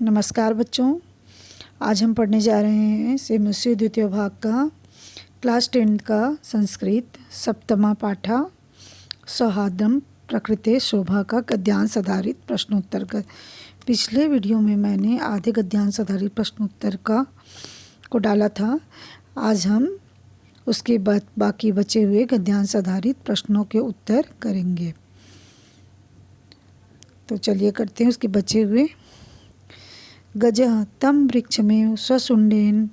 नमस्कार बच्चों, आज हम पढ़ने जा रहे हैं सेमुस्य द्वितीय भाग का क्लास 10 का संस्कृत सप्तमा पाठा सौहार्दम प्रकृते शोभा का गद्यांश आधारित प्रश्नोत्तर का। पिछले वीडियो में मैंने आधे गद्यांश आधारित प्रश्नोत्तर को डाला था। आज हम उसके बाद बाकी बचे हुए गद्यांश आधारित प्रश्नों के उत्तर करेंगे। तो चलिए करते हैं उसके बचे हुए। गजः तं वृक्षमेव स्वशुण्डेन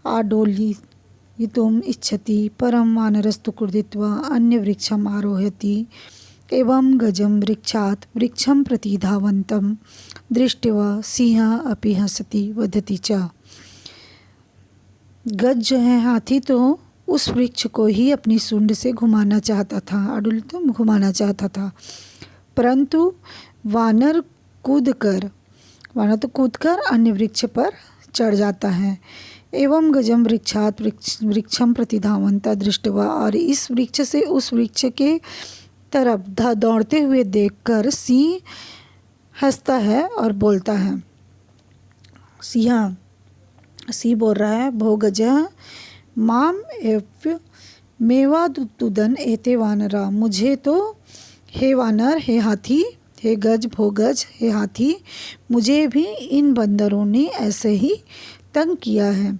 आडोलयितुम् इच्छति परं वानरस्तु क्रुधित्वा अन्यवृक्षम् आरोहयति एवं गजं वृक्षात् वृक्षं प्रति धावन्तं दृष्ट्वा सिंहः अपि हसति वदति च। गज जो है हाथी तो उस वृक्ष को ही अपनी सूंड से घुमाना चाहता था, आडोलितुम घुमाना चाहता था, परंतु वानर कूदकर अन्य वृक्ष पर चढ़ जाता है। एवं गजम वृक्षात वृक्षम प्रति धावन्ता दृष्ट्वा, और इस वृक्ष से उस वृक्ष के तरफ दौड़ते हुए देखकर सिंह हंसता है और बोलता है। सिंह बोल रहा है, भो गजः माम एव मेवादुतुदन एते वानरा, मुझे तो हे वानर, हे हाथी, हे गज, भो गज, हे हाथी, मुझे भी इन बंदरों ने ऐसे ही तंग किया है।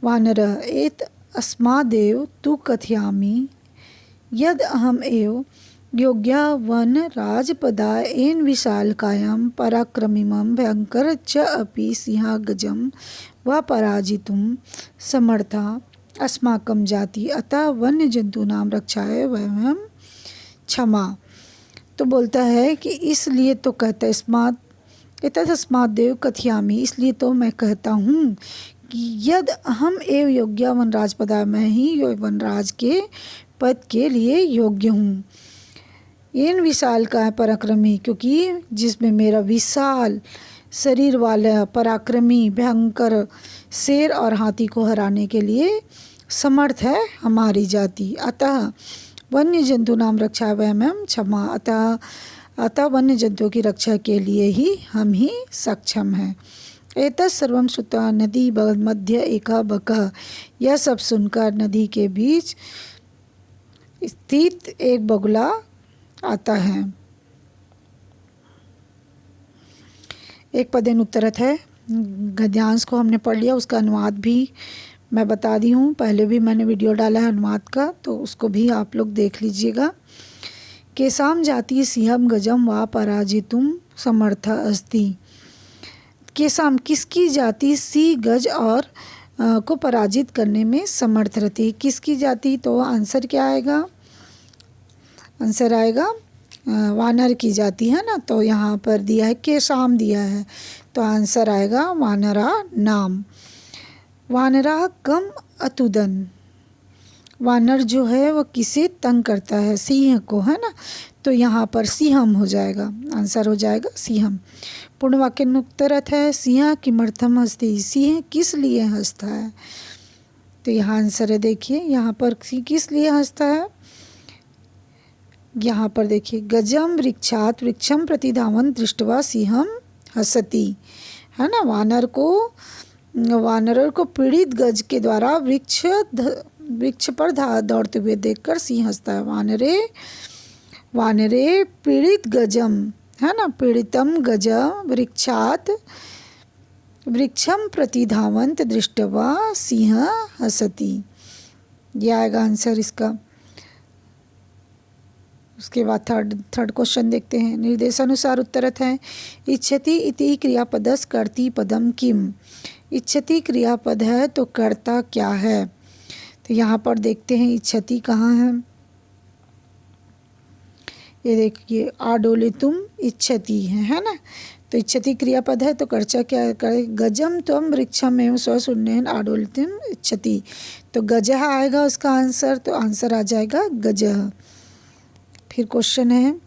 वानर एत अस्मादेव तु कथयामि यद अहम एव योग्या वन राजपदा एन विशालकायां पराक्रमिमं भयंकर च अपि सिंह गजम व पराजितुं समर्था अस्माकं जाति अतः वन्य जंतूनां रक्षाय वयं क्षमा। तो बोलता है कि इसलिए तो कहता अस्मात् देव कथयामि, इसलिए तो मैं कहता हूँ कि यद अहम एव योग्य वनराज पदा, मैं ही वनराज के पद के लिए योग्य हूँ। इन विशाल का पराक्रमी, क्योंकि जिसमें मेरा विशाल शरीर वाला पराक्रमी भयंकर शेर और हाथी को हराने के लिए समर्थ है हमारी जाति। अतः वन्य जंतु नाम रक्षा वयं क्षमा, अतः वन्य जंतुओं की रक्षा के लिए ही हम ही सक्षम हैं। एतत् सर्वं श्रुत्वा नदी मध्य एका बकः, यह सब सुनकर नदी के बीच स्थित एक बगुला आता है। एक पदेन उत्तरत है। गद्यांश को हमने पढ़ लिया, उसका अनुवाद भी मैं बता दी हूँ। पहले भी मैंने वीडियो डाला है अनुवाद का, तो उसको भी आप लोग देख लीजिएगा। केसाम जाति सिंहम गजम व पराजितुम समर्थ अस्ति। केसाम किसकी जाति सी गज और को पराजित करने में समर्थ रहती। किसकी जाति, तो आंसर क्या आएगा? आंसर आएगा वानर की जाति है ना। तो यहाँ पर दिया है केसाम दिया है, तो आंसर आएगा वानरा नाम। वानरा कम अतुदन, वानर जो है वो किसे तंग करता है? सिंह को, है ना। तो यहाँ पर सिंहम हो जाएगा, आंसर हो जाएगा सिंहम। पूर्ण वाक्य उत्तरत है। सिंह किमर्थम हस्ति, सिंह किस लिए हंसता है? तो यहाँ आंसर है, देखिए यहाँ पर किस लिए हंसता है। यहाँ पर देखिए, गजम वृक्षात वृक्षम प्रति धावन दृष्ट्वा सिंहम हसति, है ना। वानरों को पीड़ित गज के द्वारा वृक्ष पर दौड़ते हुए देखकर सिंह हंसता है। वानरे पीड़ित गजम, है ना, पीड़ितम गज वृक्षात वृक्षम प्रति धावंत दृष्ट्वा सिंह हसति, यह आएगा आंसर इसका। उसके बाद थर्ड क्वेश्चन देखते हैं। निर्देशानुसार उत्तरत है। इच्छति इति क्रियापदस कर्ति पदम किम, इच्छति क्रियापद है तो कर्ता क्या है? तो यहाँ पर देखते हैं इच्छति कहाँ है। ये देखिए, आडोलितुम इच्छति है ना। तो इच्छति क्रियापद है तो कर्ता क्या है? गजम त्वम वृक्षम एवं स्वशुण्डेन आडोलितुम इच्छति, तो गजह आएगा उसका आंसर, तो आंसर आ जाएगा गजह। फिर क्वेश्चन है,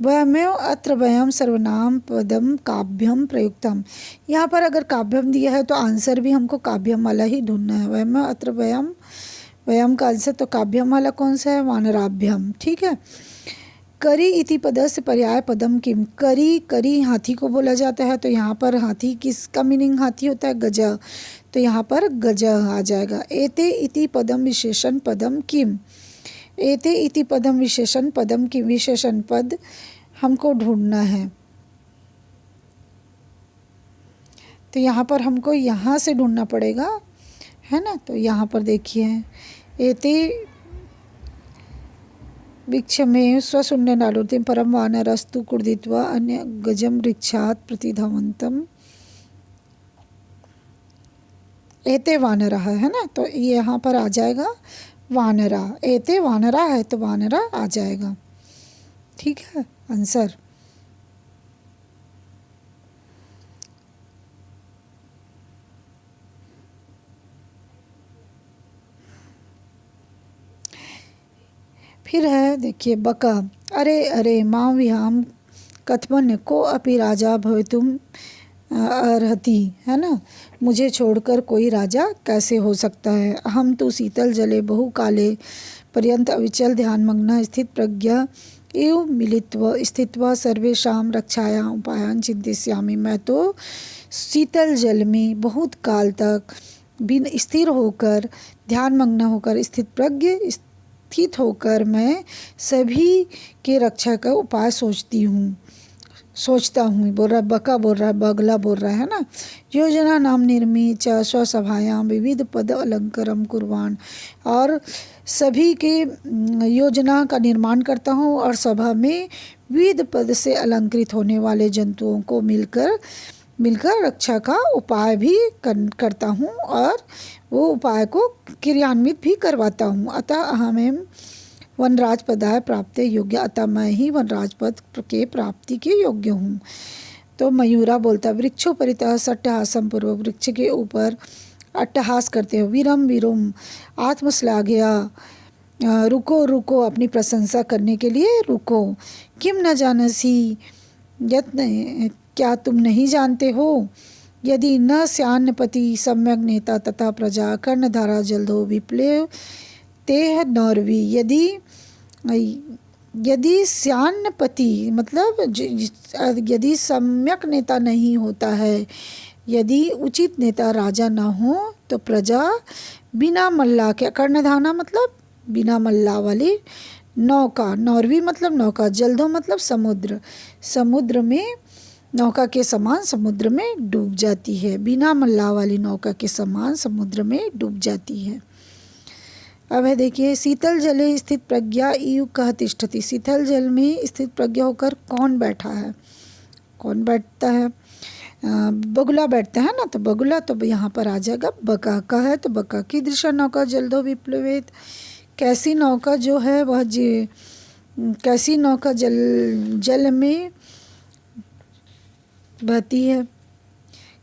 वयमेव अत्र वयम सर्वनाम पदम काव्यम प्रयुक्तम। यहाँ पर अगर काव्यम दिया है तो आंसर भी हमको काव्यम वाला ही ढूंढना है। वयमेव अत्र वयम का आंसर तो काव्यम वाला कौन सा है? वानराभ्यम, ठीक है। करी इति पदस्य पर्याय पदम किम, करी करी हाथी को बोला जाता है, तो यहाँ पर हाथी किसका मीनिंग हाथी होता है? गज, तो यहाँ पर गज आ जाएगा। एते इति पदम विशेषण पदम किम, एते इति पदम विशेषण पदम किम, विशेषण पद हमको ढूंढना है। तो यहाँ पर हमको यहाँ से ढूंढना पड़ेगा, है ना। तो यहाँ पर देखिए, एते वृक्षमेव स्वशून्य नालोति परम वानरस्तु कुर्दित्वा अन्य गजम वृक्षात् प्रतिधावन्तम, एते वानरा है ना। तो यहाँ पर आ जाएगा वानरा, एते वानरा है तो वानरा आ जाएगा, ठीक है आंसर। फिर है देखिए बका, अरे अरे मां विहाम कथमन को अपि राजा भवितुम अर्हति, है ना। मुझे छोड़कर कोई राजा कैसे हो सकता है। हम तो शीतल जले बहु काले पर्यंत अविचल ध्यानमग्न स्थित प्रज्ञा एव मिलित्वा स्थित्वा सर्वेषां रक्षायां उपायान् चिंतिष्यामि। मैं तो शीतल जल में बहुत काल तक बिन स्थिर होकर, ध्यानमग्न होकर, स्थित प्रज्ञ स्थित होकर मैं सभी के रक्षा का उपाय सोचता हूँ। बोल रहा बका, बोल रहा है बगला, बोल रहा है ना। योजना नाम निर्मी च स्वसभायाम विविध पद अलंकारम कुर्वाण, और सभी के योजना का निर्माण करता हूँ और सभा में विविध पद से अलंकृत होने वाले जंतुओं को मिलकर रक्षा का उपाय भी करता हूँ और वो उपाय को क्रियान्वित भी करवाता हूँ। अतः अहमें वनराज पदाय प्राप्त योग्य, अतः मैं ही वनराज पद के प्राप्ति के योग्य हूँ। तो मयूरा बोलता, वृक्षों परितः सट्टहासम पूर्वक, वृक्ष के ऊपर अट्टहास करते हो। वीरम वीरुम आत्मश्लाघया, रुको रुको, अपनी प्रशंसा करने के लिए रुको। किम न जानसी यत्न, क्या तुम नहीं जानते हो। यदि न स्यान्नपति सम्यक नेता तथा प्रजा कर्णधारा जल्दो विप्लव तेह नौरवी, यदि स्यान्नपति मतलब यदि सम्यक नेता नहीं होता है, यदि उचित नेता राजा ना हो तो प्रजा बिना मल्ला के, कर्णधाना मतलब बिना मल्ला वाली नौका, नौरवी मतलब नौका, जल्दो मतलब समुद्र, समुद्र में नौका के समान समुद्र में डूब जाती है। बिना मल्ला वाली नौका के समान समुद्र में डूब जाती है। अब है देखिए, शीतल जले स्थित प्रज्ञा इव कह तिष्ठति, शीतल जल में स्थित प्रज्ञा होकर कौन बैठा है, कौन बैठता है, बगुला बैठता है ना। तो बगुला तो यहाँ पर आ जाएगा बका का है, तो बका की दृशा नौका जल्दो विप्लवेत, कैसी नौका जो है वह कैसी नौका जल में बहती है,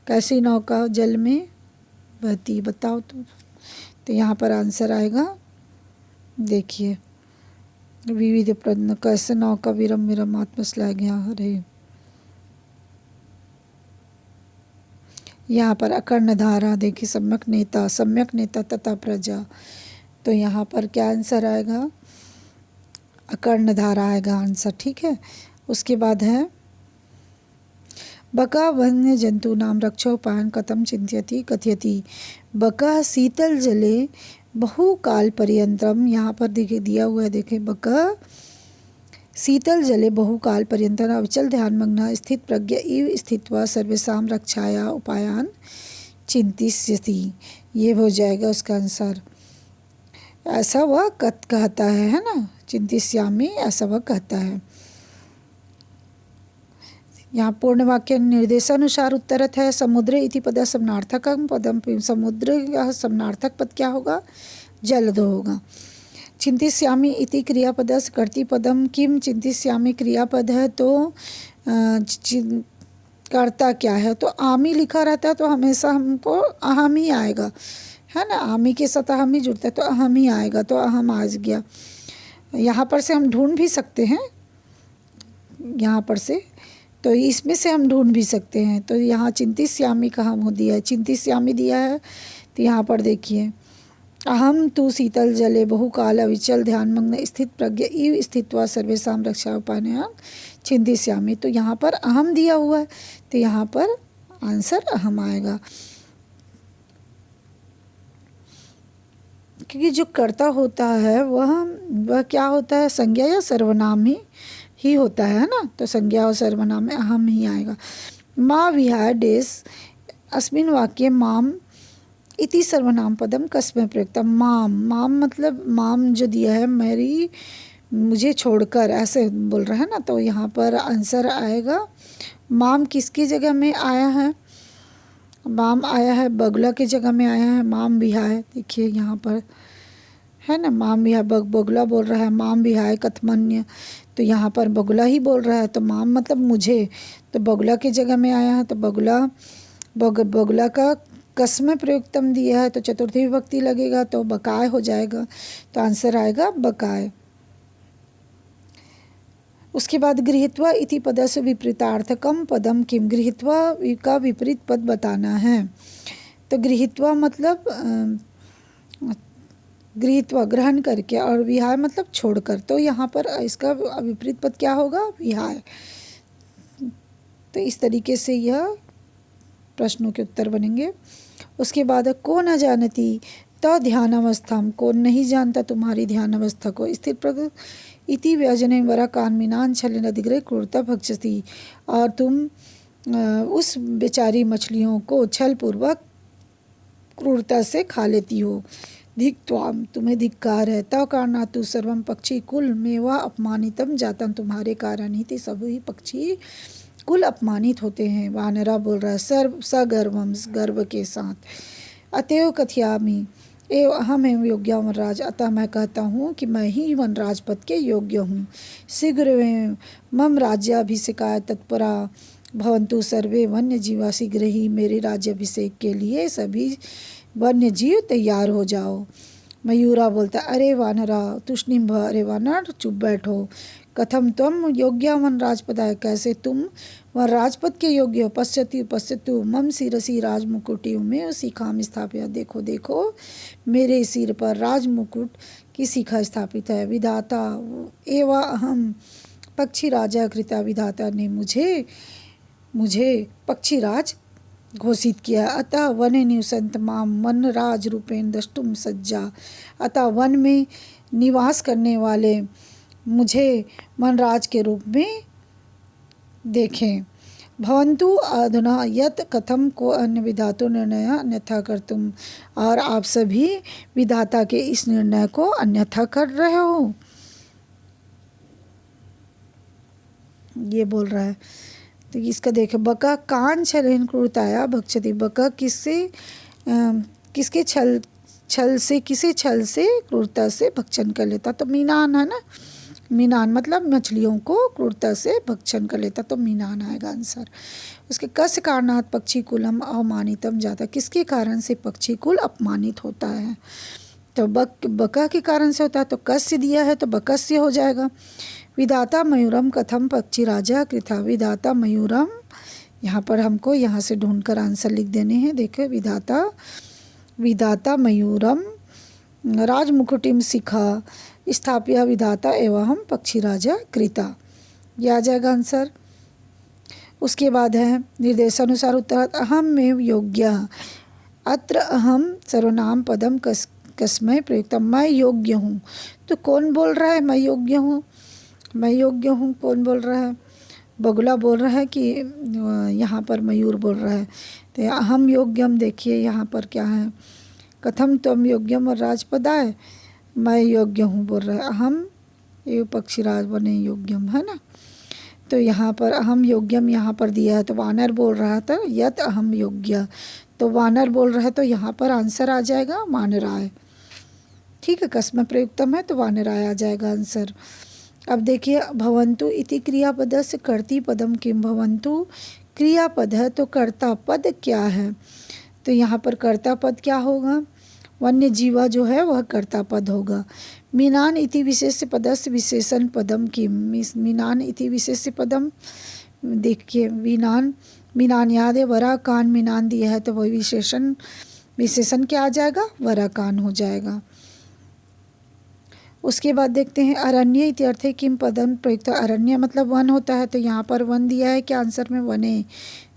कैसी नौका जल में बहती, बताओ तो यहाँ पर आंसर आएगा देखिए, विविध प्रश्न, कैसे नौका विरम विरम आत्मश्लाघया, अरे यहाँ पर अकर्णधारा देखिए, सम्यक नेता तथा प्रजा, तो यहाँ पर क्या आंसर आएगा, अकर्णधारा आएगा आंसर, ठीक है। उसके बाद है बका वन्य जंतु नाम रक्षोपायन कथम चिंत्यति कथयति, बका शीतल जले बहुकाल पर्यंतम, यहाँ पर देखिए दिया हुआ है, देखे बका शीतल जले बहुकाल पर्यंतम अविचल ध्यानमग्न स्थित प्रज्ञ इव स्थित्वा सर्वेषां रक्षाया उपायान चिंतिष्यति, ये हो जाएगा उसका आंसर। ऐसा वह कहता है ना, चिंतिष्यामि ऐसा वह कहता है। यहाँ पूर्ण वाक्य निर्देशानुसार उत्तरत है। समुद्र इति पद समनार्थकम पदम, समुद्र यह समनार्थक पद क्या होगा, जलद होगा। चिंतिष्यामि इति क्रियापद कर्ति पदम किम, चिंतिष्यामि क्रियापद है तो कर्ता क्या है, तो आमी लिखा रहता है तो हमेशा हमको अहम ही आएगा, है ना। आमी के साथ अहम ही जुड़ता है तो अहम ही आएगा, तो अहम आ गया। यहाँ पर से हम ढूंढ भी सकते हैं, यहाँ पर से तो इसमें से हम ढूंढ भी सकते हैं। तो यहाँ चिंतिष्यामि का हम दिया है, चिंतिष्यामि दिया है, तो यहाँ पर देखिए अहम तु शीतल जले बहुकाल अविचल ध्यानमग्न स्थित प्रज्ञ इव स्थित्वा सर्वेषां रक्षा उपायन छिंदिष्यामि। तो यहाँ पर अहम दिया हुआ है, तो यहाँ पर आंसर अहम आएगा, क्योंकि जो कर्ता होता है वह क्या होता है, संज्ञा या सर्वनाम ही होता है ना, तो संज्ञा और सर्वनाम में अहम ही आएगा। माँ विहाय डेस अस्मिन् वाक्ये माम इति सर्वनाम पदम कस्मै प्रयुक्तम। माम मतलब माम जो दिया है, मेरी मुझे छोड़कर, ऐसे बोल रहा है ना, तो यहाँ पर आंसर आएगा माम किसकी जगह में आया है, माम आया है बगुला की जगह में आया है। माम विहाय, देखिए यहाँ पर है ना, माम विहाय बगुला बोल रहा है, माम विहाय कथमन्य, तो यहाँ पर बगुला ही बोल रहा है, तो माम मतलब मुझे, तो बगुला की जगह में आया है, तो बगुला का कस्मै प्रयुक्तम दिया है, तो चतुर्थी विभक्ति लगेगा, तो बकाय हो जाएगा, तो आंसर आएगा बकाय। उसके बाद गृहीत्वा इति पदस्य विपरीतार्थकम पदम किम, गृहीत्वा का विपरीत पद बताना है। तो गृहीत्वा मतलब गृहीत्वा ग्रहण करके, और विहाय मतलब छोड़कर, तो यहाँ पर इसका विपरीत पद क्या होगा, विहाय। तो इस तरीके से यह प्रश्नों के उत्तर बनेंगे। उसके बाद को न जानती त ध्यान अवस्था, कौन नहीं जानता तुम्हारी ध्यान अवस्था को, स्थिर प्रग इति व्यजने वरा कानमिनान छलन अधिग्रह क्रूरता भक्षति, और तुम उस बेचारी मछलियों को छल पूर्वक क्रूरता से खा लेती हो। धिक्त्वाम तुम्हें धिक्कार है, तव कारणातु सर्वम पक्षी कुल मेवा अपमानितम जातम, तुम्हारे कारण ही सभी पक्षी कुल अपमानित होते हैं। वानरा बोल रहा है सर्व सगर्वम, गर्व के साथ। अतएव कथयामि एव अहम एवं योग्य वनराज, अतः मैं कहता हूँ कि मैं ही वनराज पद के योग्य हूँ। शीघ्र मम राज्याभिषेकाय तत्परा भवन्तु सर्वे वन्य जीवा, शीघ्र ही मेरे राज्याभिषेक के लिए सभी वन्य जीव तैयार हो जाओ। मयूरा बोलता अरे वानरा तुष्णिम, अरे वानर चुप बैठो। कथम त्वम योग्य वन राजपदाय, कैसे तुम वन राजपद के योग्य हो। पश्यतु मम शिरसि राजमुकुटि में शिखाम स्थापित, देखो देखो मेरे सिर पर राजमुकुट की शिखा स्थापित है। विधाता एवा अहम पक्षी राजा कृता, विधाता ने मुझे पक्षीराज घोषित किया। अतः वने निवसंत माम वन राज रूपेण द्रष्टुम सज्जा, अतः वन में निवास करने वाले मुझे वनराज के रूप में देखें। भवन्तु अधुना यत कथम को अन्य विधातु निर्णय अन्यथा कर तुम, और आप सभी विधाता के इस निर्णय को अन्यथा कर रहे हो, ये बोल रहा है। तो इसका देखे, बका कान छलेन क्रूरताया भक्षति, बका किसके छल से क्रूरता से भक्षण कर लेता, तो मीनान है ना, मीनान मतलब मछलियों को क्रूरता से भक्षण कर लेता, तो मीनान आएगा आंसर। उसके कस्य कारणात् पक्षी कुलम अवमानितम जाता, किसके कारण से पक्षी कुल अपमानित होता है, तो बका के कारण से होता है, तो कस्य दिया है तो बकस्य हो जाएगा। विधाता मयूरम कथम पक्षी राजा कृथा, विधाता मयूरम, यहाँ पर हमको यहाँ से ढूंढकर आंसर लिख देने हैं। देखो विधाता मयूरम राजमुकुटिम शिखा स्थाप्य विधाता एवं हम पक्षी राजा कृता, यह आ जाएगा आंसर। उसके बाद है निर्देशानुसार उत्तर, अहम में योग्य, अत्र अहम सर्वनाम पदम कस्मै प्रयुक्तम, मैं योग्य हूँ, तो कौन बोल रहा है मैं योग्य हूँ, मैं योग्य हूँ कौन बोल रहा है, बगुला बोल रहा है कि यहाँ पर मयूर बोल रहा है। तो अहम योग्यम, देखिए यहाँ पर क्या है, कथम त्वम योग्यम और राजपदाय, मैं योग्य हूँ बोल रहा है, अहम एवं पक्षीराज बने योग्यम, है ना। तो यहाँ पर अहम योग्यम यहाँ पर दिया है, तो वानर बोल रहा था यत अहम योग्य, तो वानर बोल रहा है, तो यहाँ पर आंसर आ जाएगा वानराय, ठीक है, कस्मै प्रयुक्तम है तो वानराय आ जाएगा आंसर। अब देखिए भवन्तु इति क्रियापद से कर्ती पदम किम, भवन्तु क्रियापद है तो कर्ता पद क्या है, तो यहाँ पर कर्ता पद क्या होगा, वन्य जीवा जो है वह कर्ता पद होगा। मीनान इति विशेष्य पदस्य विशेषण पदम किम, मीनान इति विशेष्य पदम, देखिए मीनान याद है, वरा कान मीनान दिया है तो वह विशेषण विशेषण क्या आ जाएगा, वराकान हो जाएगा। उसके बाद देखते हैं अरण्य इत्यर्थे किम पदम प्रयुक्त। अरण्य मतलब वन होता है, तो यहाँ पर वन दिया है क्या आंसर में, वने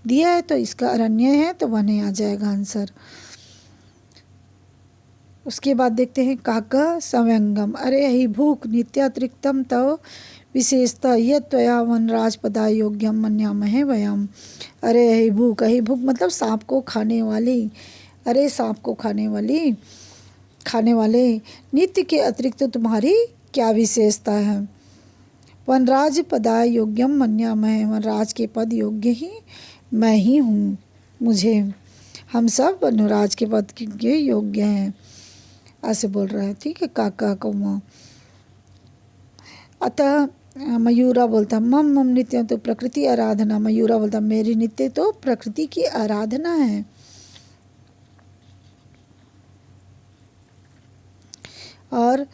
दिया है, तो इसका अरण्य है तो वने आ जाएगा आंसर। उसके बाद देखते हैं काका संव्यंगम। अरे हि भूख नित्यातिरिक्तम तव विशेषतः यत् त्वया वनराज पदा योग्यम मन्यामहे वयम। अरे हि भूख, हि भूख मतलब सांप को खाने वाली। अरे सांप को खाने वाले नित्य के अतिरिक्त तुम्हारी क्या विशेषता है। वनराज पदा योग्यम मन्यामहे, वनराज के पद योग्य ही मैं ही हूँ, मुझे हम सब वनराज के पद के योग्य हैं, ऐसे बोल रहा है। ठीक है, काका कौवा। अतः मयूरा बोलता मम मम नित्य तो प्रकृति आराधना। मयूरा बोलता मेरी नित्य तो प्रकृति की आराधना है। और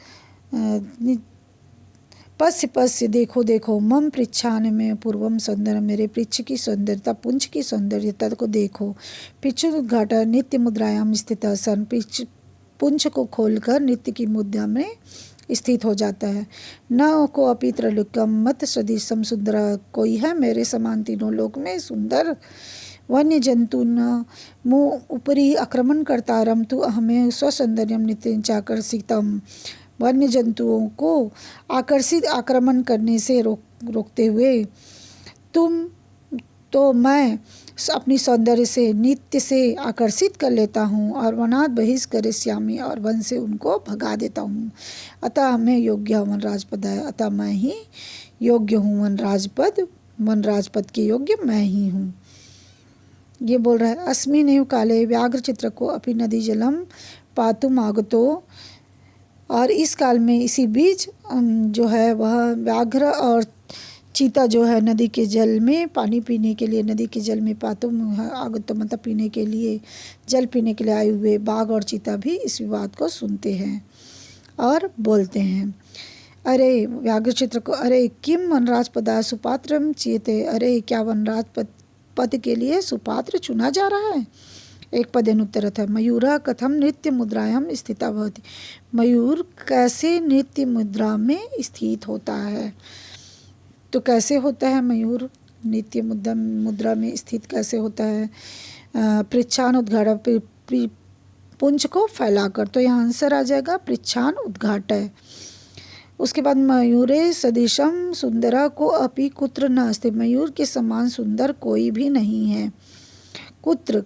पश्य पश्य देखो देखो, मम पृच्छान में पूर्वम सौंदर्य, मेरे पृच्छ की सौंदर्यता, पुंछ की सौंदर्यता को देखो। पिच्छुद्घाटा नित्य मुद्रायाम स्थित सन, पुंछ को खोलकर नित्य की मुद्रा में स्थित हो जाता है। न को अपि त्रैलोक्यम मत सदृशम सुंदर, कोई है मेरे समान तीनों लोक में सुंदर। वन्य जंतु न मुँह ऊपरी आक्रमण करता रम तु हमें स्वसौंदर्यम नित्य चाकर्षितम। वन्य जंतुओं को आक्रमण करने से रोकते हुए तुम तो मैं अपनी सौंदर्य से नित्य से आकर्षित कर लेता हूँ, और वनात् बहिष्करिष्यामि, और वन से उनको भगा देता हूँ। अतः मैं योग्य वनराज पद है, अतः मैं ही योग्य हूँ वनराज पद के योग्य मैं ही हूँ। ये बोल रहा है अस्मिन् एव काले व्याघ्र चित्र को अपि नदी जलम पातुम आगतो। और इस काल में इसी बीच जो है वह व्याघ्र और चीता जो है नदी के जल में पानी पीने के लिए, नदी के जल में पातुम आगतो मतलब पीने के लिए, जल पीने के लिए आए हुए बाघ और चीता भी इस विवाद को सुनते हैं और बोलते हैं। अरे व्याघ्र चित्र को अरे किम वनराज पदा सुपात्रम चीते, अरे क्या वनराज पद के लिए सुपात्र चुना जा रहा है। एक पदेन उत्तरत है मयूरा कथम नृत्य मुद्रायाम स्थिता भवति। मयूर कैसे नृत्य मुद्रा में स्थित होता है। तो कैसे होता है मयूर नृत्य मुद्रा में स्थित कैसे होता है। पृच्छान उद्घाट, पुंछ को फैलाकर, तो यहाँ आंसर आ जाएगा पृच्छान उद्घाट है। उसके बाद मयूरे सदृशम सुंदरा को अपि कुत्र नास्ति, मयूर के समान सुंदर कोई भी नहीं है। कुत्र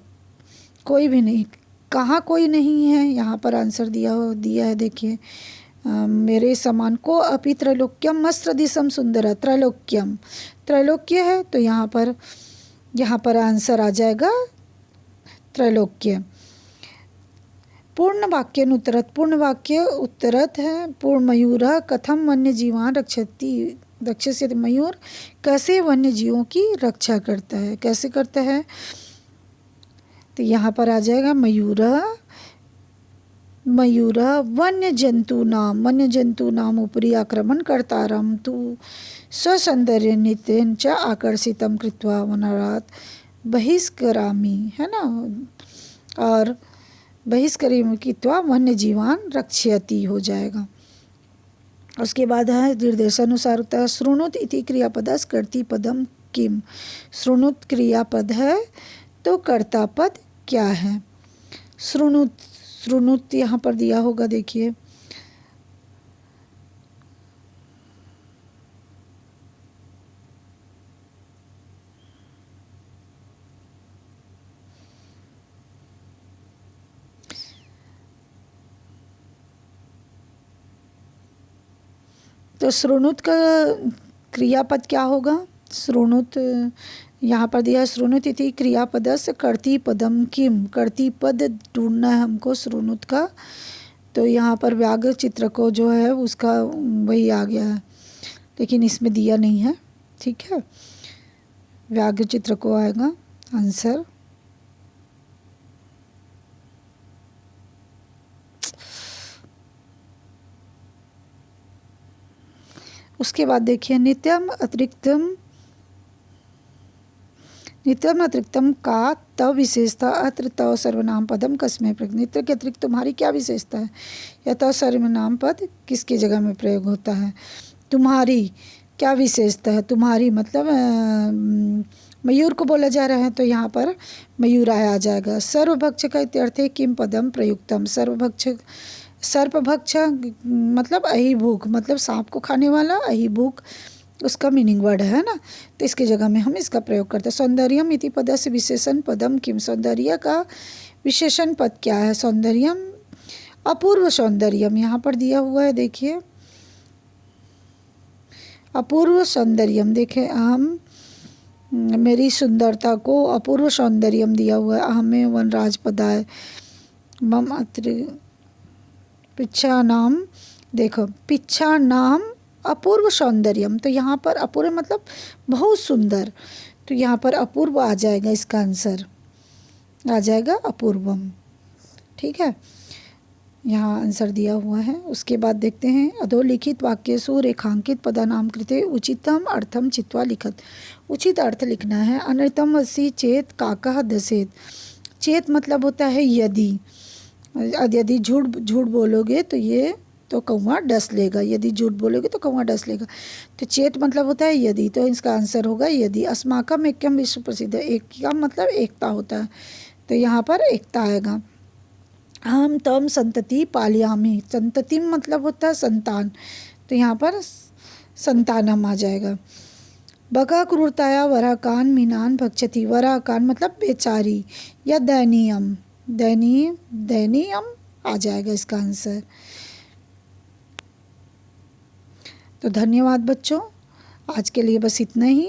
कोई भी नहीं, कहाँ कोई नहीं है, यहाँ पर आंसर दिया है देखिए। मेरे समान को अपि त्रैलोक्यम मस्त्रदिशम सुंदर, त्रैलोक्य है, तो यहाँ पर आंसर आ जाएगा त्रैलोक्य। पूर्ण वाक्य उत्तरत है पूर्ण मयूर कथम वन्य जीवान रक्षस्य, मयूर कैसे वन्य जीवों की रक्षा करता है, कैसे करता है। तो यहाँ पर आ जाएगा मयूर वन्य जंतु नाम ऊपरी आक्रमण करता रम तु स्वसौंदर्य नित्यं च आकर्षितम कृत्वा वनात् बहिष्करामि, है ना, और बहिष्करामि कृत्वा वन्य जीवान रक्षयति हो जाएगा। उसके बाद है निर्देशानुसार होता है श्रृणुत इति क्रियापदस् कर्ति पदम किम। श्रृणुत क्रियापद है तो कर्ता पद क्या है। श्रृणुत यहाँ पर दिया होगा देखिए। तो श्रृणुत का क्रियापद क्या होगा। श्रृणुत यहाँ पर दिया श्रृणुत इति क्रियापदस्य कर्ति पदम किम, कर्ति पद ढूंढना है हमको श्रृणुत का। तो यहाँ पर व्याघ्र चित्र को जो है उसका वही आ गया है, लेकिन इसमें दिया नहीं है। ठीक है, व्याघ्र चित्र को आएगा आंसर। उसके बाद देखिए नित्यम नित्यम अतिरिक्तम का तव विशेषता अत्र तव सर्वनाम पदम कस्मै प्रयोग। नित्य के अतिरिक्त तुम्हारी क्या विशेषता है, या तव सर्वनाम पद किसकी जगह में प्रयोग होता है। तुम्हारी क्या विशेषता है, तुम्हारी मतलब मयूर को बोला जा रहा है तो यहाँ पर मयूराय आ जाएगा। सर्वभक्ष का अर्थ है किम पदम प्रयुक्तम। सर्वभक्ष, सर्पभक्ष मतलब अहिभूख, मतलब सांप को खाने वाला, अहिभूख उसका मीनिंग वर्ड है ना, तो इसकी जगह में हम इसका प्रयोग करते हैं। सौंदर्यम इति पदस्य विशेषण पदम किम। सौंदर्य का विशेषण पद क्या है। सौंदर्यम अपूर्व सौंदर्यम यहाँ पर दिया हुआ है, देखिए अपूर्व सौंदर्यम। देखें अहम, मेरी सुंदरता को अपूर्व सौंदर्यम दिया हुआ है। अहमे वनराज पदाय मम अत्र पिच्छा नाम, देखो पिच्छा नाम अपूर्व सौंदर्यम, तो यहाँ पर अपूर्व मतलब बहुत सुंदर, तो यहाँ पर अपूर्व आ जाएगा, इसका आंसर आ जाएगा अपूर्वम। ठीक है, यहाँ आंसर दिया हुआ है। उसके बाद देखते हैं अधोलिखित वाक्यसु रेखांकित पदानाम कृते उचितम अर्थम चित्वा लिखत। उचित अर्थ लिखना है। अनृतम वसी चेत काकः दसेत। चेत मतलब होता है यदि, यदि झूठ बोलोगे तो ये तो कौवा डस लेगा, यदि झूठ बोलोगे तो कौवा डस लेगा। तो चेत मतलब होता है यदि, तो इसका आंसर होगा यदि। अस्माकम एकम विश्व प्रसिद्ध, एक का मतलब एकता होता है, तो यहाँ पर एकता आएगा। हम तम संतति पालयामि, संततिम मतलब होता है संतान, तो यहाँ पर संतानम आ जाएगा। बका क्रूरताया वराकान मीनान भक्षति। वराकान मतलब बेचारी या दयनीयम, दयनीयम आ जाएगा इसका आंसर। तो धन्यवाद बच्चों, आज के लिए बस इतना ही।